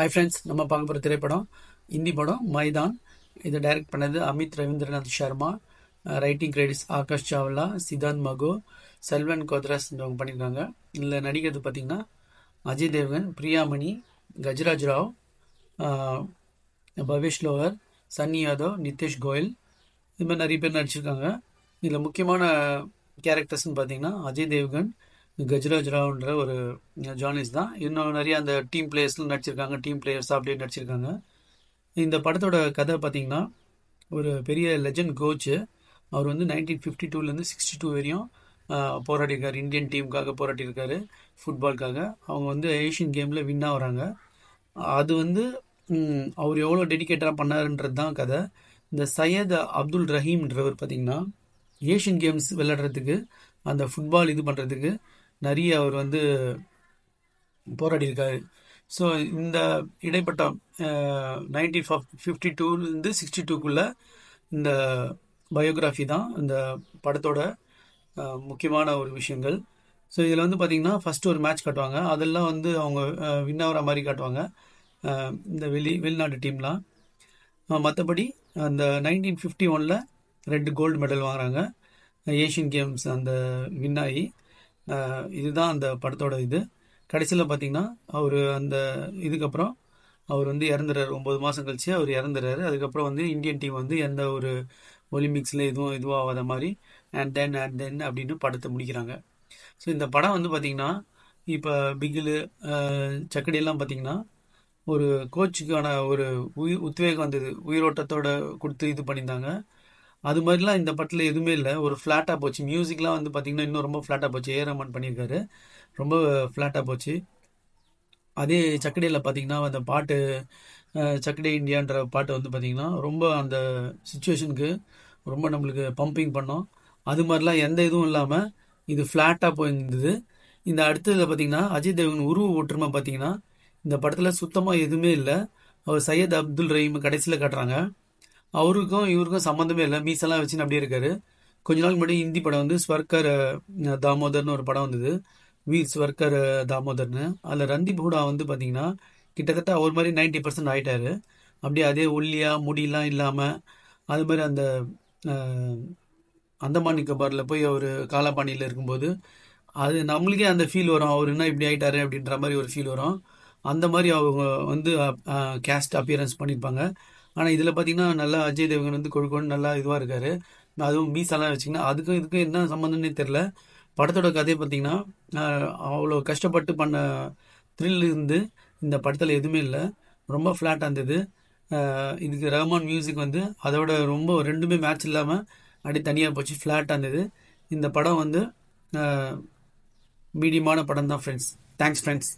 Hi friends, நம்ம பார்க்க போகிற திரைப்படம் ஹிந்தி படம் மைதான். இதை டைரக்ட் பண்ணது அமித் ரவீந்திரநாத் சர்மா. ரைட்டிங் கிரெடிட்ஸ் ஆகாஷ் சாவ்லா, சித்தாந்த் மகோ, செல்வன் கோத்ராஸ் இவங்க பண்ணியிருக்காங்க. இதில் நடிக்கிறது பார்த்திங்கன்னா அஜய் தேவ்கன், பிரியாமணி, கஜராஜ் ராவ், பவேஷ் லோவர், சன்னி யாதவ், நிதேஷ் கோயல், இது மாதிரி நிறைய பேர் நடிச்சிருக்காங்க. இதில் முக்கியமான கேரக்டர்ஸ்னு பார்த்தீங்கன்னா அஜய் தேவ்கன், கஜராஜ் ராவ்ன்ற ஒரு ஜார்னலிஸ்ட் தான். இன்னும் நிறைய அந்த டீம் பிளேயர்ஸ்லாம் நடிச்சிருக்காங்க, டீம் பிளேயர்ஸ் அப்படியே நடிச்சிருக்காங்க. இந்த படத்தோட கதை பார்த்தீங்கன்னா ஒரு பெரிய லெஜண்ட் கோச்சு. அவர் வந்து 1952லேருந்து 62 வரையும் போராடியிருக்காரு. இந்தியன் டீமுக்காக போராட்டியிருக்காரு, ஃபுட்பாலுக்காக. அவங்க வந்து ஏஷியன் கேமில் வின் ஆகிறாங்க. அது வந்து அவர் எவ்வளோ டெடிக்கேட்டாக பண்ணாருன்றது தான் கதை. இந்த சையத் அப்துல் ரஹீம்ன்றவர் பார்த்திங்கன்னா ஏஷியன் கேம்ஸ் விளையாடுறதுக்கு, அந்த ஃபுட்பால் இது பண்ணுறதுக்கு நிறைய அவர் வந்து போராடியிருக்காரு. ஸோ இந்த இடைப்பட்ட 1952லேருந்து 62க்குள்ளே இந்த பயோகிராஃபி தான் இந்த படத்தோட முக்கியமான ஒரு விஷயங்கள். ஸோ இதில் வந்து பார்த்திங்கன்னா ஃபஸ்ட்டு ஒரு மேட்ச் காட்டுவாங்க. அதெல்லாம் வந்து அவங்க வின் ஆகிற மாதிரி காட்டுவாங்க, இந்த வெளிநாட்டு டீம்லாம். மற்றபடி அந்த 1951 2 கோல்டு மெடல் வாங்குறாங்க, ஏஷியன் கேம்ஸ் அந்த வின் ஆகி. இதுதான் அந்த படத்தோட இது. கடைசியில் பார்த்திங்கன்னா அவர் அந்த இதுக்கப்புறம் அவர் வந்து இறந்துறாரு. 9 மாதம் கழிச்சு அவர் இறந்துறாரு. அதுக்கப்புறம் வந்து இந்தியன் டீம் வந்து எந்த ஒரு ஒலிம்பிக்ஸில் இதுவாகாத மாதிரி அண்ட் தென் அப்படின்னு படத்தை முடிக்கிறாங்க. ஸோ இந்த படம் வந்து பார்த்திங்கன்னா இப்போ பிகிலு சக்கடியெல்லாம் பார்த்திங்கன்னா ஒரு கோச்சுக்கான ஒரு உத்வேகம் வந்தது, உயிரோட்டத்தோட கொடுத்து இது பண்ணியிருந்தாங்க. அது மாதிரிலாம் இந்த படத்தில் எதுவுமே இல்லை. ஒரு ஃப்ளாட்டாக போச்சு. மியூசிக்லாம் வந்து பார்த்திங்கன்னா இன்னும் ரொம்ப ஃப்ளாட்டாக போச்சு. ஏ ரஹ்மான் பண்ணியிருக்காரு, ரொம்ப ஃப்ளாட்டாக போச்சு. அதே சக்கடியில் பார்த்திங்கன்னா அந்த பாட்டு சக்கடே இந்தியான்ற பாட்டு வந்து பார்த்திங்கன்னா ரொம்ப அந்த சுச்சுவேஷனுக்கு ரொம்ப நம்மளுக்கு பம்பிங் பண்ணோம். அது மாதிரிலாம் எந்த இதுவும் இல்லாமல் இது ஃப்ளாட்டாக போயிருந்தது. இந்த அடுத்ததில் பார்த்திங்கன்னா அஜய் தேவ்கன் உருவ ஒற்றுமை பார்த்திங்கன்னா இந்த படத்தில் சுத்தமாக எதுவுமே இல்லை. அவர் சையத் அப்துல் ரஹீம் கடைசியில் காட்டுறாங்க. அவருக்கும் இவருக்கும் சம்மந்தமே இல்லை, மீசெல்லாம் வச்சுன்னு அப்படியே இருக்காரு. கொஞ்ச நாள் முன்னாடி ஹிந்தி படம் வந்து ஸ்வர்கர் தாமோதர்னு ஒரு படம் வந்தது, வீர் ஸ்வர்கர் தாமோதர்னு. அதில் ரந்தீப் ஹூடா வந்து பார்த்தீங்கன்னா கிட்டத்தட்ட அவர் மாதிரி 90% ஆகிட்டாரு. அப்படியே அதே ஒல்லியாக முடியெல்லாம் இல்லாமல் அது மாதிரி அந்த அந்தமான் நிக்கோபாரில் போய் அவர் காலாபாணியில் இருக்கும்போது அது நம்மளுக்கே அந்த ஃபீல் வரும், அவர் என்ன இப்படி ஆகிட்டாரு அப்படின்ற மாதிரி ஒரு ஃபீல் வரும். அந்த மாதிரி அவங்க வந்து கேஸ்ட் அப்பியரன்ஸ் பண்ணியிருப்பாங்க. ஆனால் இதில் பார்த்தீங்கன்னா நல்லா அஜய் தேவ்கன் வந்து கொழுக்கொண்டு நல்லா இதுவாக இருக்கார். அதுவும் மீசெல்லாம் வச்சிங்கன்னா அதுக்கும் இதுக்கும் என்ன சம்மந்தம்னே தெரில. படத்தோட கதையை பார்த்தீங்கன்னா அவ்வளோ கஷ்டப்பட்டு பண்ண த்ரில் இருந்து இந்த படத்தில் எதுவுமே இல்லை, ரொம்ப ஃப்ளாட்டாக இருந்தது. இதுக்கு ரஹ்மான் மியூசிக் வந்து அதோட ரொம்ப ரெண்டுமே மேட்ச் இல்லாமல் அப்படி தனியாக போச்சு, ஃப்ளாட்டாக இருந்தது. இந்த படம் வந்து மீடியமான படம் தான் ஃப்ரெண்ட்ஸ். Thanks friends.